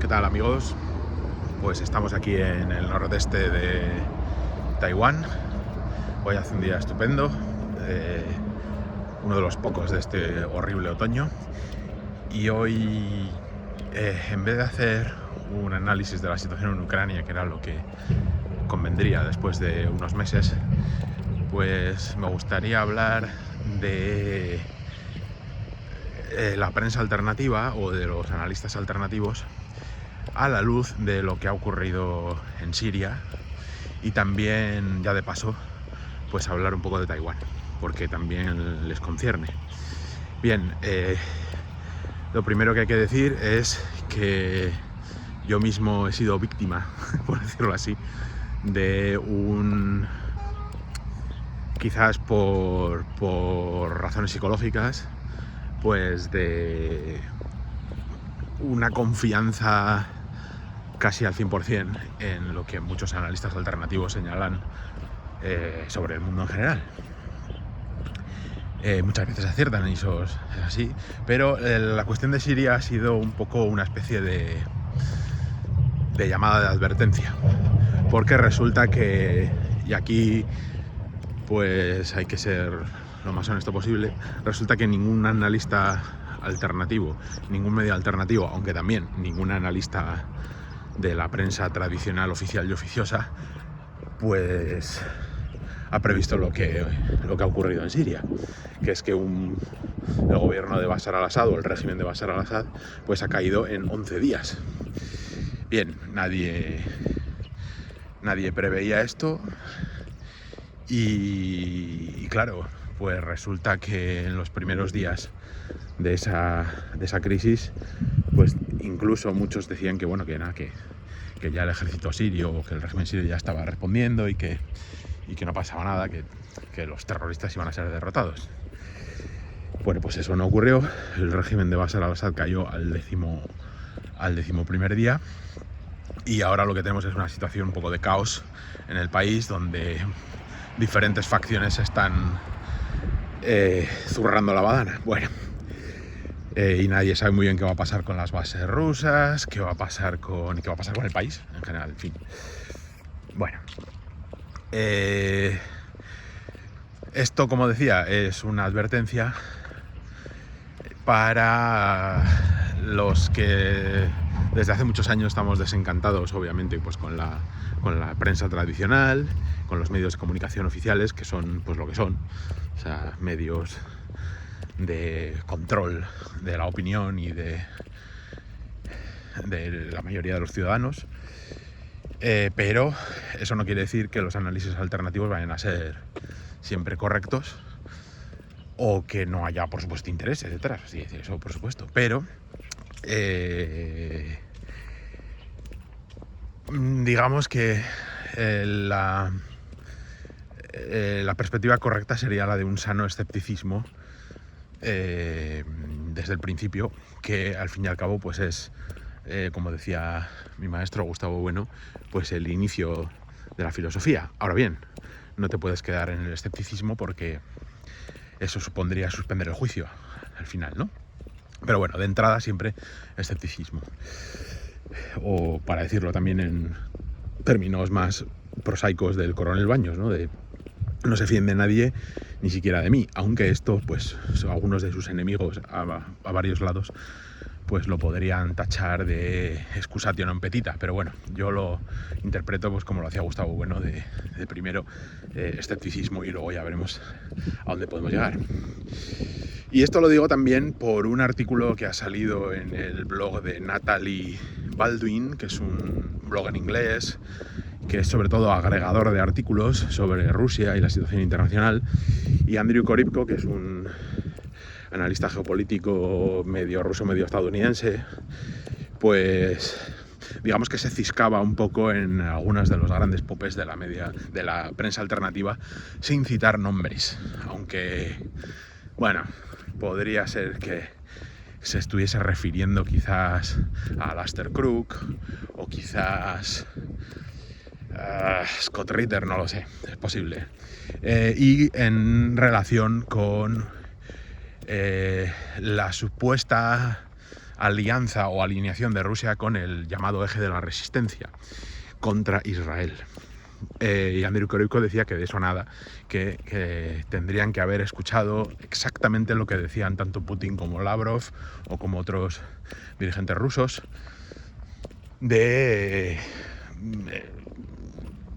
¿Qué tal, amigos? Pues estamos aquí en el nordeste de Taiwán. Hoy hace un día estupendo, uno de los pocos de este horrible otoño. Y hoy, en vez de hacer un análisis de la situación en Ucrania, que era lo que convendría después de unos meses, pues me gustaría hablar de la prensa alternativa o de los analistas alternativos a la luz de lo que ha ocurrido en Siria, y también, ya de paso, pues hablar un poco de Taiwán, porque también les concierne. Bien, lo primero que hay que decir es que yo mismo he sido víctima, por decirlo así, de quizás por razones psicológicas, pues de una confianza casi al 100% en lo que muchos analistas alternativos señalan sobre el mundo en general. Muchas veces aciertan y eso es así, pero la cuestión de Siria ha sido un poco una especie de llamada de advertencia, porque resulta que, y aquí pues hay que ser lo más honesto posible, resulta que ningún analista alternativo, ningún medio alternativo, aunque también ningún analista de la prensa tradicional, oficial y oficiosa, pues ha previsto lo que ha ocurrido en Siria, que es que el gobierno de Bashar al-Assad, o el régimen de Bashar al-Assad, pues ha caído en 11 días. Bien, nadie preveía esto, y claro, pues resulta que en los primeros días de esa crisis, pues incluso muchos decían que bueno, que ya el ejército sirio o que el régimen sirio ya estaba respondiendo y que no pasaba nada, que los terroristas iban a ser derrotados. Bueno, pues eso no ocurrió. El régimen de Bashar al-Assad cayó al 11º día, y ahora lo que tenemos es una situación un poco de caos en el país, donde diferentes facciones están zurrando la badana. Bueno, y nadie sabe muy bien qué va a pasar con las bases rusas, qué va a pasar con el país en general, en fin. Bueno, esto, como decía, es una advertencia para los que desde hace muchos años estamos desencantados, obviamente, pues con la prensa tradicional, con los medios de comunicación oficiales, que son pues lo que son, o sea, medios de control de la opinión y de la mayoría de los ciudadanos, pero eso no quiere decir que los análisis alternativos vayan a ser siempre correctos, o que no haya, por supuesto, intereses detrás. Sí, eso por supuesto, pero digamos que la perspectiva correcta sería la de un sano escepticismo desde el principio, que al fin y al cabo pues es, como decía mi maestro Gustavo Bueno, pues el inicio de la filosofía. Ahora bien, no te puedes quedar en el escepticismo, porque eso supondría suspender el juicio al final, ¿no? Pero bueno, de entrada siempre escepticismo. O, para decirlo también en términos más prosaicos, del coronel Baños, ¿no? De no se fíen de nadie, ni siquiera de mí, aunque esto, pues algunos de sus enemigos a varios lados, pues lo podrían tachar de excusatio non petita, pero bueno, yo lo interpreto pues como lo hacía Gustavo Bueno, de primero escepticismo, y luego ya veremos a dónde podemos llegar. Y esto lo digo también por un artículo que ha salido en el blog de Natalie Baldwin, que es un blog en inglés, que es sobre todo agregador de artículos sobre Rusia y la situación internacional, y Andrew Korybko, que es un analista geopolítico medio ruso, medio estadounidense, pues digamos que se ciscaba un poco en algunas de los grandes popes de la prensa alternativa, sin citar nombres, aunque bueno, podría ser que se estuviese refiriendo quizás a Alastair Crooke, o quizás Scott Ritter, no lo sé, es posible, y en relación con la supuesta alianza o alineación de Rusia con el llamado eje de la resistencia contra Israel. Y Andriy Koryko decía que de eso nada, que tendrían que haber escuchado exactamente lo que decían tanto Putin como Lavrov o como otros dirigentes rusos de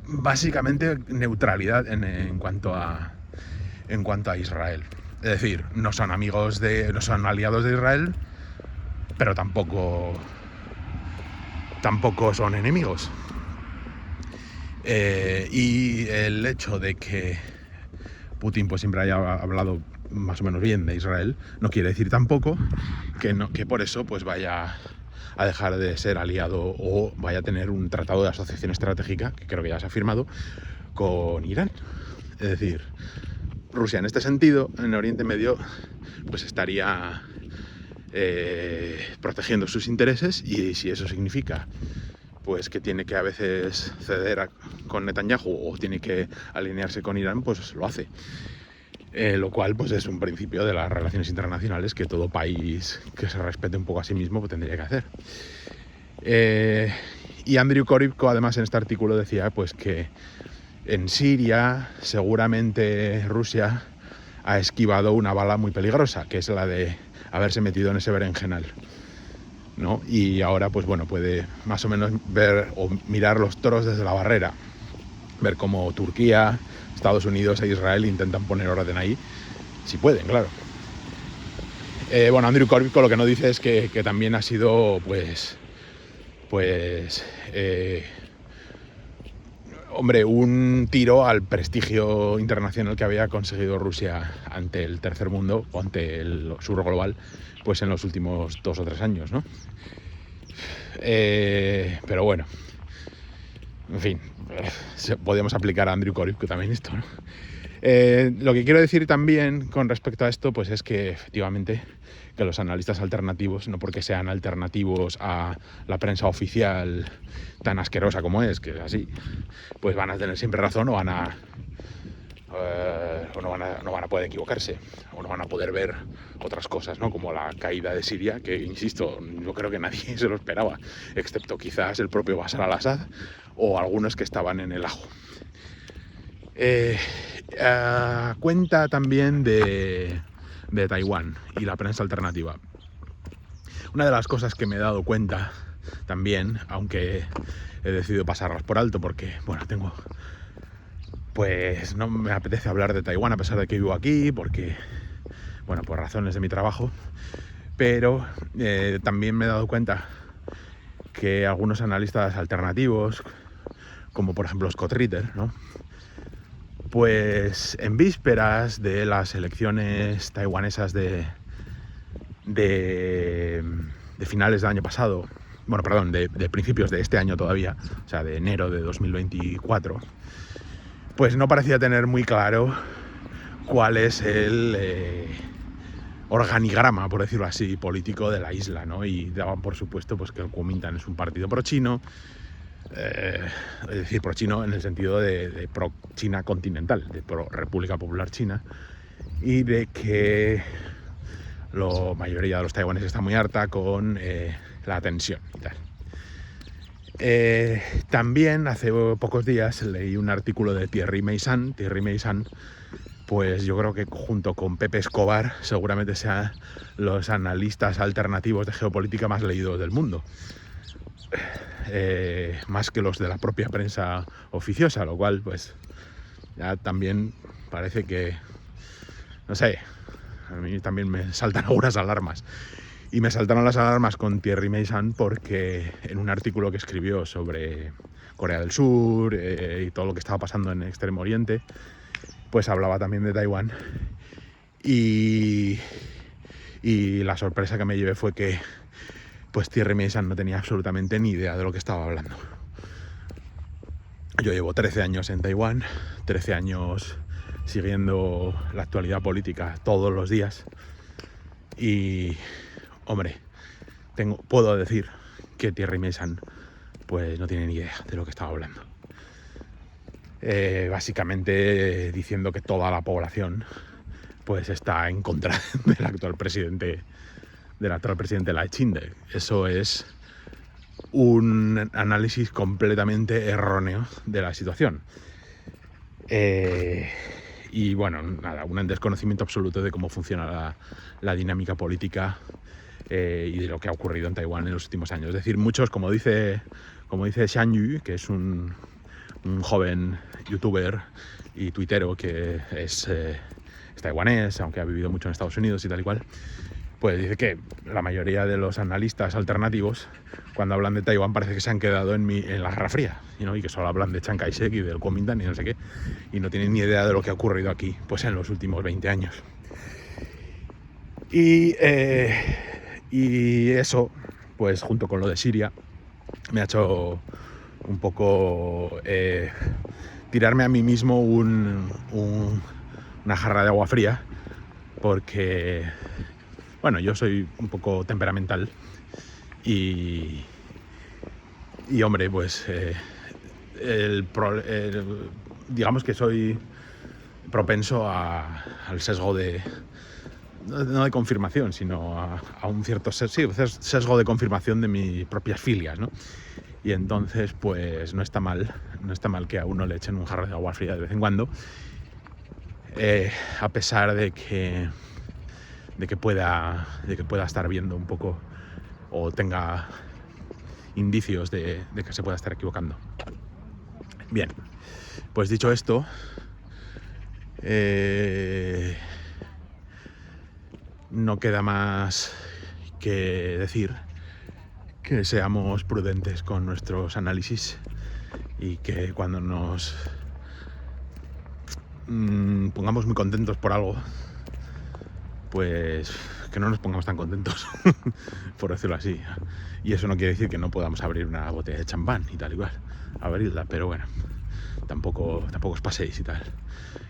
básicamente neutralidad en cuanto a Israel. Es decir, no son aliados de Israel, pero tampoco son enemigos. Y el hecho de que Putin pues siempre haya hablado más o menos bien de Israel no quiere decir tampoco que por eso pues vaya a dejar de ser aliado o vaya a tener un tratado de asociación estratégica, que creo que ya se ha firmado, con Irán. Es decir, Rusia en este sentido, en Oriente Medio, pues estaría protegiendo sus intereses, y si eso significa pues que tiene que a veces ceder con Netanyahu o tiene que alinearse con Irán, pues lo hace. Lo cual pues es un principio de las relaciones internacionales que todo país que se respete un poco a sí mismo pues, tendría que hacer. Y Andriy Koryko además en este artículo decía pues que en Siria seguramente Rusia ha esquivado una bala muy peligrosa, que es la de haberse metido en ese berenjenal, ¿no? Y ahora pues bueno, puede más o menos ver o mirar los toros desde la barrera, ver cómo Turquía, Estados Unidos e Israel intentan poner orden ahí, si pueden, claro. Bueno, Andriy Koryko lo que no dice es que también ha sido hombre, un tiro al prestigio internacional que había conseguido Rusia ante el tercer mundo o ante el sur global, pues en los últimos 2 o 3 años, ¿no? Pero bueno, en fin, podemos aplicar a Andriy Koryko también esto, ¿no? Lo que quiero decir también con respecto a esto, pues es que efectivamente que los analistas alternativos, no porque sean alternativos a la prensa oficial tan asquerosa como es, que es así, pues van a tener siempre razón o no van a poder equivocarse, o no van a poder ver otras cosas, ¿no? Como la caída de Siria, que insisto, yo creo que nadie se lo esperaba, excepto quizás el propio Bashar al-Assad o algunos que estaban en el ajo. Cuenta también de Taiwán y la prensa alternativa. Una de las cosas que me he dado cuenta también, aunque he decidido pasarlas por alto porque, bueno, pues no me apetece hablar de Taiwán a pesar de que vivo aquí, porque, bueno, por razones de mi trabajo, pero también me he dado cuenta que algunos analistas alternativos, como por ejemplo Scott Ritter, ¿no? Pues en vísperas de las elecciones taiwanesas de finales del año pasado, bueno, perdón, de principios de este año todavía, o sea, de enero de 2024, pues no parecía tener muy claro cuál es el organigrama, por decirlo así, político de la isla, ¿no? Y daban por supuesto pues que el Kuomintang es un partido pro-chino, es decir, pro-chino en el sentido de pro-China continental, de pro-República Popular China, y de que la mayoría de los taiwaneses está muy harta con la tensión y tal. También hace pocos días leí un artículo de Thierry Meyssan, pues yo creo que junto con Pepe Escobar seguramente sean los analistas alternativos de geopolítica más leídos del mundo. Más que los de la propia prensa oficiosa, lo cual pues ya también parece que, no sé, a mí también me saltan algunas alarmas. Y me saltaron las alarmas con Thierry Meyssan porque en un artículo que escribió sobre Corea del Sur y todo lo que estaba pasando en Extremo Oriente, pues hablaba también de Taiwán. Y la sorpresa que me llevé fue que pues Thierry Meyssan no tenía absolutamente ni idea de lo que estaba hablando. Yo llevo 13 años en Taiwán, 13 años siguiendo la actualidad política todos los días y, hombre, puedo decir que Thierry Meyssan pues no tiene ni idea de lo que estaba hablando. Básicamente diciendo que toda la población pues está en contra del actual presidente del actual presidente Lai Ching-te. Eso es un análisis completamente erróneo de la situación. Y bueno, nada, un desconocimiento absoluto de cómo funciona la dinámica política y de lo que ha ocurrido en Taiwán en los últimos años. Es decir, muchos, como dice Shan Yu, que es un joven youtuber y tuitero que es taiwanés, aunque ha vivido mucho en Estados Unidos y tal y cual, pues dice que la mayoría de los analistas alternativos, cuando hablan de Taiwán, parece que se han quedado en la Guerra Fría, ¿no? Y que solo hablan de Chiang Kai-shek y del Kuomintang y no sé qué, y no tienen ni idea de lo que ha ocurrido aquí pues en los últimos 20 años. Y eso, pues junto con lo de Siria, me ha hecho un poco tirarme a mí mismo una jarra de agua fría, porque, bueno, yo soy un poco temperamental y hombre, pues digamos que soy propenso al sesgo no de confirmación, sino a un cierto sesgo de confirmación de mis propias filias, ¿no? Y entonces, pues no está mal que a uno le echen un jarro de agua fría de vez en cuando, a pesar de que pueda estar viendo un poco o tenga indicios de que se pueda estar equivocando. Bien, pues dicho esto, no queda más que decir que seamos prudentes con nuestros análisis y que cuando nos pongamos muy contentos por algo, pues que no nos pongamos tan contentos, por decirlo así. Y eso no quiere decir que no podamos abrir una botella de champán y tal igual, abrirla, pero bueno, tampoco os paséis y tal,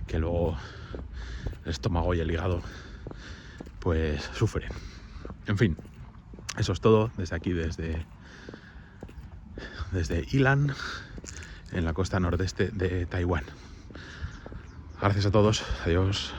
que luego el estómago y el hígado pues sufren. En fin, eso es todo desde aquí, desde Ilan, en la costa nordeste de Taiwán. Gracias a todos, adiós.